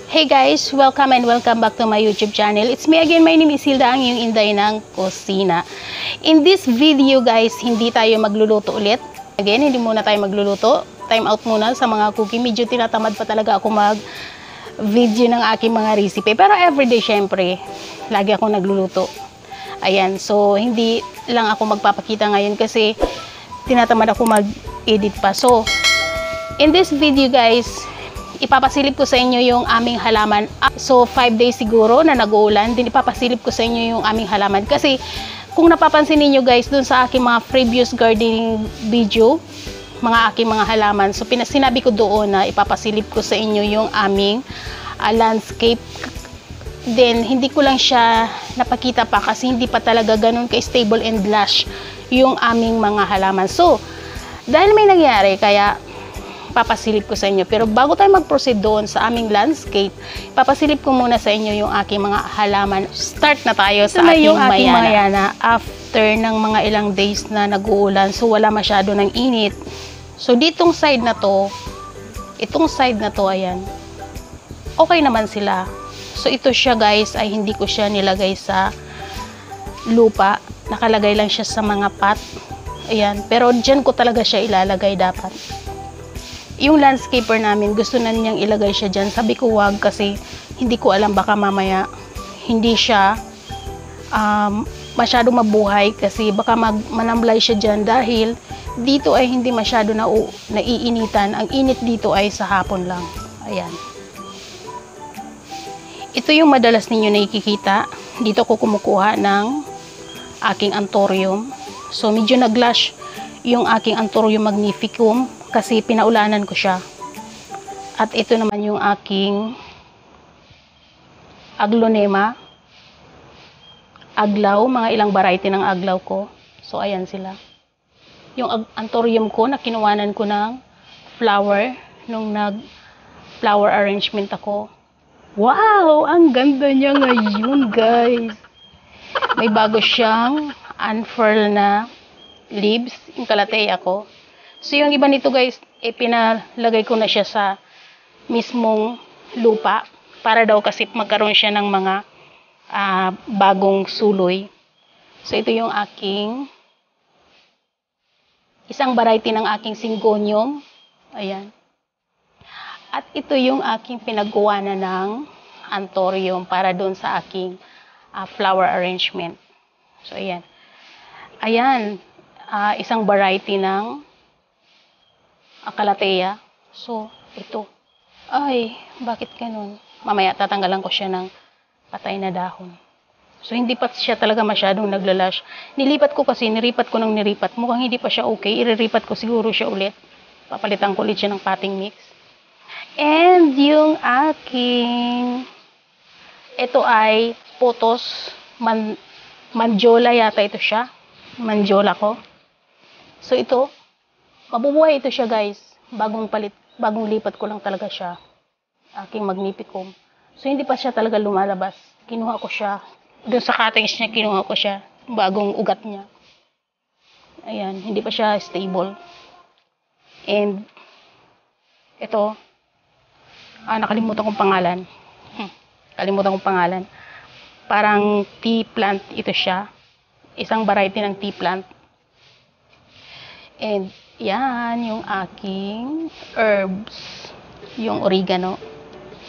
Hey guys! Welcome and welcome back to my YouTube channel. It's me again, my name is Hilda, ang iyong Inday ng Kusina. In this video guys, hindi tayo magluluto ulit. Again, hindi muna tayo magluluto. Time out muna sa mga cooking. Medyo tinatamad pa talaga ako mag-video ng aking mga recipe. Pero everyday syempre, lagi ako nagluluto. Ayan, so hindi lang ako magpapakita ngayon kasi tinatamad ako mag-edit pa. So, in this video guys, ipapasilip ko sa inyo yung aming halaman. So, 5 days siguro na nag-uulan. Din ipapasilip ko sa inyo yung aming halaman. Kasi, kung napapansin niyo guys, dun sa aking mga previous gardening video, mga aking mga halaman. So, sinabi ko doon na ipapasilip ko sa inyo yung aming landscape. Then, hindi ko lang siya napakita pa kasi hindi pa talaga ganun ka-stable and lush yung aming mga halaman. So, dahil may nangyari, kaya papasilip ko sa inyo. Pero bago tayo mag-proceed doon sa aming landscape, papasilip ko muna sa inyo yung aking mga halaman. Start na tayo sa aking mayana. After ng mga ilang days na nag-uulan, so wala masyado ng init. So ditong side na to, itong side na to, ayan, okay naman sila. So ito siya guys, ay hindi ko siya nilagay sa lupa. Nakalagay lang siya sa mga pot. Ayan, pero dyan ko talaga siya ilalagay dapat. Yung landscaper namin, gusto na niyang ilagay siya dyan. Sabi ko wag kasi hindi ko alam, baka mamaya hindi siya masyado mabuhay kasi baka manamblay siya dyan dahil dito ay hindi masyado naiinitan. Ang init dito ay sa hapon lang. Ayan. Ito yung madalas ninyo nakikita. Dito ko kumukuha ng aking anthurium. So medyo naglash yung aking anthurium magnificum kasi pinaulanan ko siya. At ito naman yung aking aglonema, aglaw, mga ilang variety ng aglaw ko. So ayan sila. Yung anthurium ko na kinuwanan ko ng flower nung nag-flower arrangement ako. Wow! Ang ganda niya ngayon guys. May bago siyang unfurl na leaves, yung kalateya ko. So, yung iba nito guys, pinalagay ko na siya sa mismong lupa para daw kasi magkaroon siya ng mga bagong suloy. So, ito yung aking isang variety ng aking syngonium. Ayan. At ito yung aking pinagkuwanan ng anthurium para doon sa aking flower arrangement. So, ayan. Ayan. Isang variety ng kalateya. So, ito. Ay, bakit ganun? Mamaya, tatanggalan ko siya ng patay na dahon. So, hindi pa siya talaga masyadong naglalash. Nilipat ko kasi, niripat ko ng niripat. Mukhang hindi pa siya okay. Iriripat ko siguro siya ulit. Papalitan ko ulit siya ng potting mix. And yung aking, ito ay potos, manjola yata ito siya. Manjola ko. So, ito, mabubuhay ito siya guys. Bagong lipat ko lang talaga siya. Aking magnificum. So hindi pa siya talaga lumalabas. Kinuha ko siya. Doon sa cuttings niya, kinuha ko siya. Bagong ugat niya. Ayan, hindi pa siya stable. And ito, nakalimutan kong pangalan. Kalimutan kong pangalan. Parang tea plant ito siya. Isang variety ng tea plant. And yan yung aking herbs, yung oregano.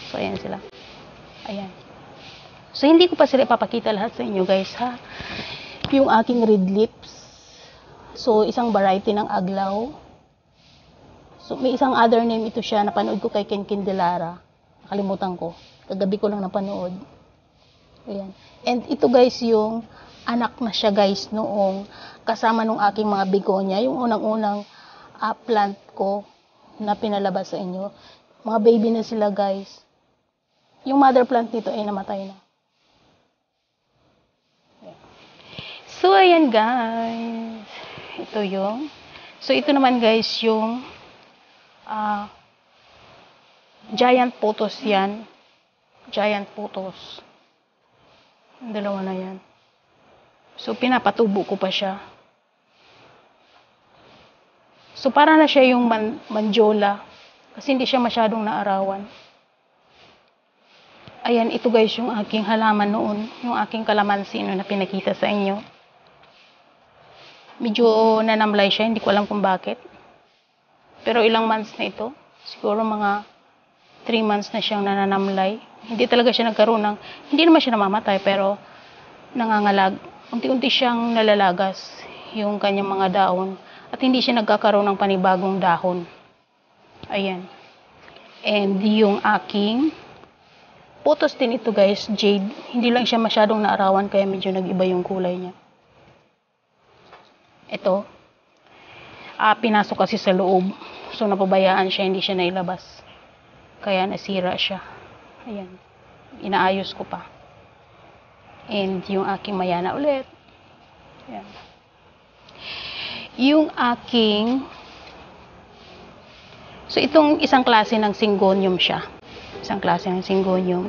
So ayan sila. Ayan. So hindi ko pa sila ipapakita lahat sa inyo guys ha. Yung aking red lips. So isang variety ng aglaw. So may isang other name ito siya, napanood ko kay Ken Candelara. Nakalimutan ko. Kagabi ko lang napanood. Ayan. And ito guys yung anak na siya guys noong kasama nung aking mga begonia, yung unang-unang plant ko na pinalabas sa inyo. Mga baby na sila guys. Yung mother plant nito ay namatay na. So ayan guys. Ito yung. So ito naman guys yung giant pothos yan. Giant pothos. Ang dalawa na yan. So, pinapatubo ko pa siya. So, para na siya yung manjola. Kasi hindi siya masyadong naarawan. Ayan, ito guys yung aking halaman noon. Yung aking kalamansi na pinakita sa inyo. Medyo nanamlay siya, hindi ko alam kung bakit. Pero ilang months na ito. Siguro mga 3 months na siyang nananamlay. Hindi talaga siya nagkaroon ng, hindi naman siya namamatay, pero nangangalag. Unti-unti siyang nalalagas yung kanyang mga dahon. At hindi siya nagkakaroon ng panibagong dahon. Ayan. And yung aking potos din ito guys, jade. Hindi lang siya masyadong naarawan, kaya medyo nag-iba yung kulay niya. Ito, pinasok kasi sa loob. So, napabayaan siya, hindi siya nailabas. Kaya nasira siya. Ayan. Inaayos ko pa. And yung aking mayana ulit. Ayan. Yung aking, so, itong isang klase ng syngonium siya. Isang klase ng syngonium.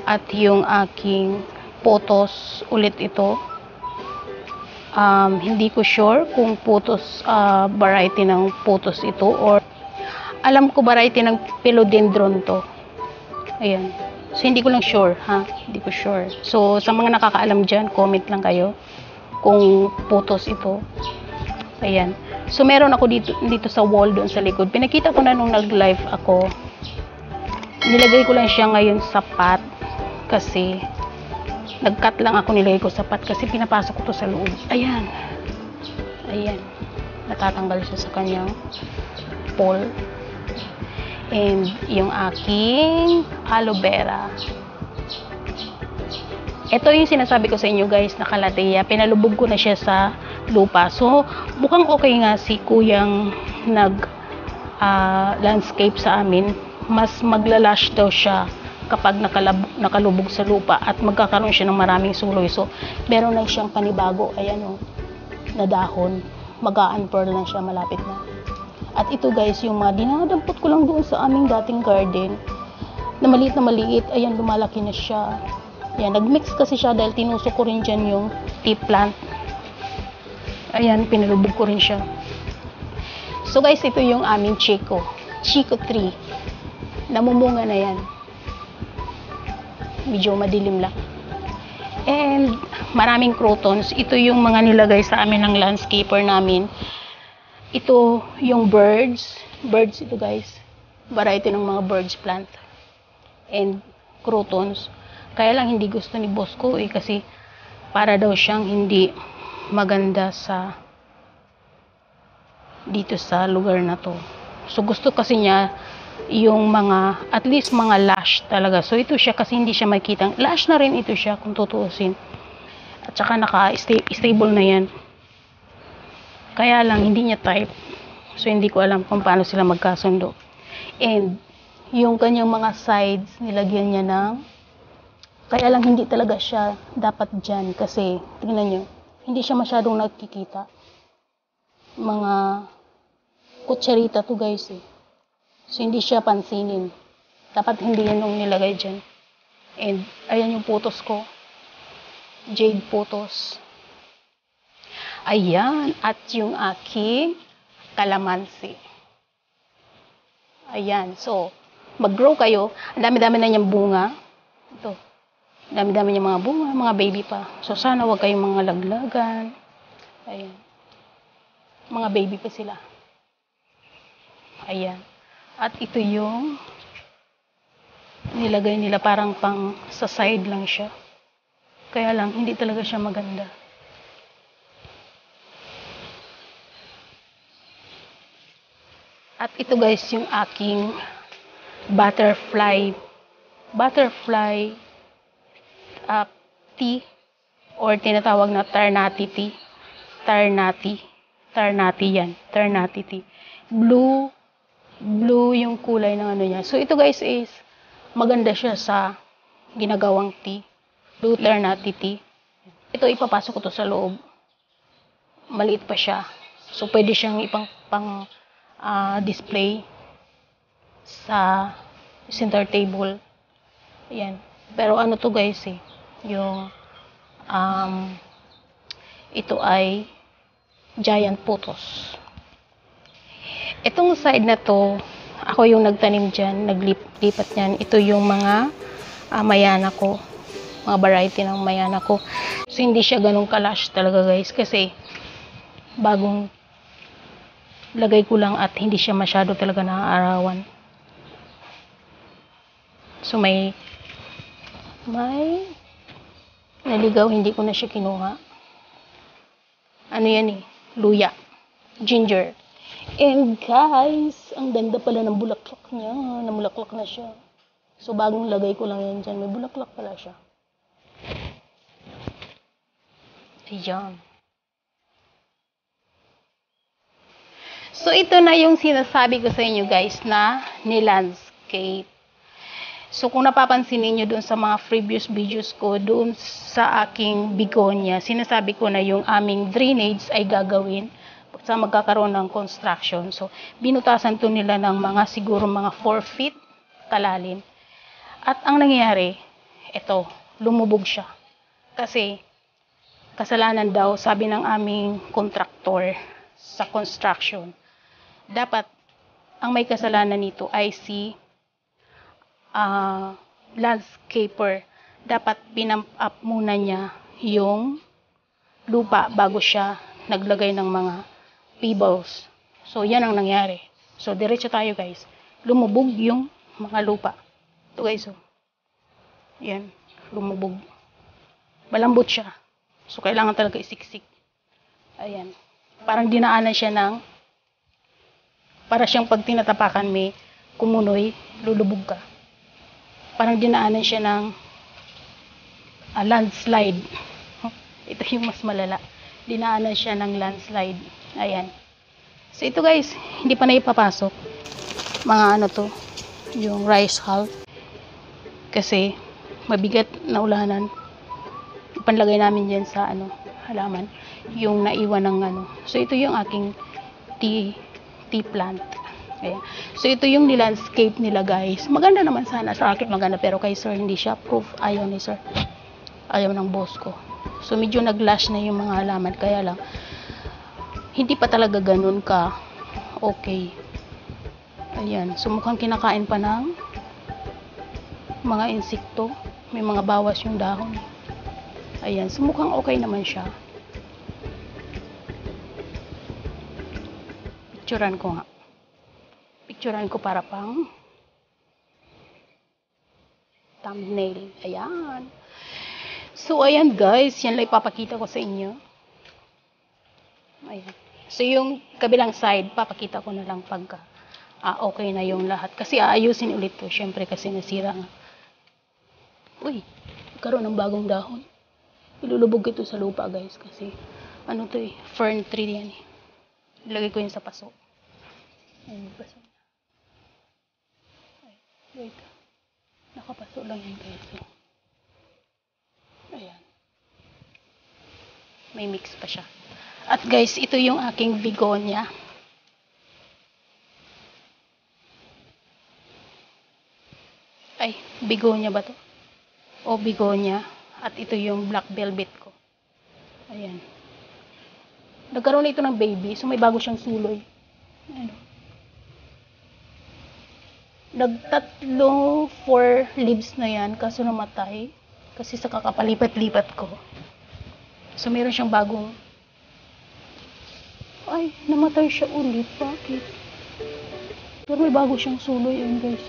At yung aking potos ulit ito. Hindi ko sure kung potos, variety ng potos ito, or alam ko variety ng philodendron to. Ayan. So, hindi ko lang sure, ha? Hindi ko sure. So, sa mga nakakaalam dyan, comment lang kayo kung potos ito. Ayan. So, meron ako dito sa wall doon sa likod. Pinakita ko na nung nag-live ako. Nilagay ko lang siya ngayon sa pot kasi nag-cut lang ako, nilagay ko sa pot kasi pinapasok ko to sa loob. Ayan. Ayan. Natatanggal siya sa kanyang pole. And yung aking aloe vera. Ito yung sinasabi ko sa inyo guys na kalateya. Pinalubog ko na siya sa lupa. So, mukhang okay nga si kuyang landscape sa amin. Mas maglalash daw siya kapag nakalubog sa lupa at magkakaroon siya ng maraming suloy. So, meron lang siyang panibago. Ayan o, na dahon. Mag-a-unfurl lang siya, malapit na. At ito guys, yung mga dinadampot ko lang doon sa aming dating garden na maliit. Ayan, lumalaki na siya. Ayan, nag-mix kasi siya dahil tinusok ko rin dyan yung tea plant. Ayan, pinalubog ko rin siya. So guys, ito yung aming Chico tree. Namumunga na yan. Medyo madilim lang. And maraming crotons. Ito yung mga nilagay sa amin ng landscaper namin. Ito yung birds ito guys. Variety ng mga birds plant. And crotons. Kaya lang hindi gusto ni boss ko kasi para daw siyang hindi maganda dito sa lugar na to. So gusto kasi niya yung mga, at least mga lash talaga. So ito siya kasi hindi siya makikita. Lash na rin ito siya kung tutuusin. At saka naka-stable na yan. Kaya lang hindi niya type. So hindi ko alam kung paano sila magkasundo. And yung kanyang mga sides, nilagyan niya ng, kaya lang hindi talaga siya dapat dyan kasi tingnan nyo, hindi siya masyadong nagkikita. Mga kutsarita to guys So, hindi siya pansinin. Dapat hindi yan yung nilagay dyan. And, ayan yung putos ko. Jade putos. Ayan. At yung aking kalamansi. Ayan. So, mag-grow kayo. Ang dami-dami na niyang bunga. Ito. Ang dami-dami niyang mga bunga. Mga baby pa. So, sana wag kayong mga laglagan. Ayan. Mga baby pa sila. Ayan. At ito yung nilagay nila parang pang sa side lang siya. Kaya lang, hindi talaga siya maganda. At ito guys, yung aking butterfly tea or tinatawag na Ternate tea. Ternate yan. Ternate tea. Blue yung kulay ng ano niya. So, ito guys is maganda siya sa ginagawang tea. Blue Ternate tea. Ito, ipapasok ko to sa loob. Maliit pa siya. So, pwede siyang pang display sa center table. Ayan. Pero ano to guys yung ito ay giant pothos. Itong side na to, ako yung nagtanim dyan, naglipat yan. Ito yung mga mayana ko. Mga variety ng mayana ko. So, hindi siya ganun kalash talaga guys. Kasi, bagong lagay ko lang at hindi siya masyado talaga naaarawan. So, may naligaw, hindi ko na siya kinuha. Ano yan eh? Luya. Ginger. And guys, ang ganda pala ng bulaklak niya. Namulaklak na siya. So, bagong lagay ko lang yan dyan. May bulaklak pala siya. Ayan. So, ito na yung sinasabi ko sa inyo guys na ni-landscape. So, kung napapansin niyo dun sa mga previous videos ko, dun sa aking begonia, sinasabi ko na yung aming drainage ay gagawin sa magkakaroon ng construction. So, binutasan to nila ng mga siguro mga 4 feet kalalim. At ang nangyayari, ito, lumubog siya. Kasi, kasalanan daw, sabi ng aming kontraktor sa construction, dapat, ang may kasalanan nito ay si landscaper. Dapat pinump up muna niya yung lupa bago siya naglagay ng mga pebbles. So, yan ang nangyari. So, diretso tayo guys. Lumubog yung mga lupa. Ito guys, oh. Yan, lumubog. Malambot siya. So, kailangan talaga isiksik. Ayan. Parang dinaanan siya ng, para siyang pag tinatapakan may kumunoy, lulubog ka. Parang dinaanan siya ng landslide. Ito yung mas malala. Dinaanan siya ng landslide. Ayan. So, ito guys, hindi pa na ipapasok. Mga ano to, yung rice hull. Kasi, mabigat na ulanan. Ipanlagay namin dyan sa ano, halaman. Yung naiwan ng ano. So, ito yung aking tea plant. Ayan. So, ito yung nilandscape nila guys. Maganda naman sana. Sa akin maganda. Pero kay sir, hindi siya proof. Ayaw ni sir. Ayaw ng boss ko. So, medyo naglash na yung mga halaman. Kaya lang, hindi pa talaga ganun ka okay. Ayan. So, mukhang kinakain pa ng mga insekto. May mga bawas yung dahon. Ayan. So, mukhang okay naman siya. Picturean ko nga. Picturean ko para pang thumbnail. Ayan. So, ayan guys. Yan lang ipapakita ko sa inyo. Ayan. So, yung kabilang side, papakita ko na lang pagka okay na yung lahat. Kasi aayusin ulit to. Syempre kasi nasira nga. Uy, karoon ng bagong dahon. Ilulubog ito sa lupa guys. Kasi, ano to eh, fern tree yan eh. Ilagay ko yun sa paso. Ayun, paso. Wait. Nakapaso lang yun guys. So, ayan. May mix pa siya. At guys, ito yung aking begonia. Ay, begonia ba to? O begonia. At ito yung black velvet ko. Ayan. Nagkaroon na ito ng baby. So, may bago siyang suloy. Ano? Nagtatlo 4 leaves na yan. Kaso namatay. Kasi sa kakapalipat-lipat ko. So, meron siyang bagong... Ay, namatay siya ulit. Bakit? Pero may bago siyang suloy. Ayun guys.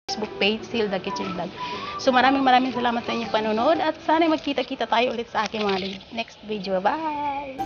Facebook page, Hilda Kitchen Vlog. So maraming salamat sa inyong panonood at sana magkita-kita tayo ulit sa aking mga next video. Bye!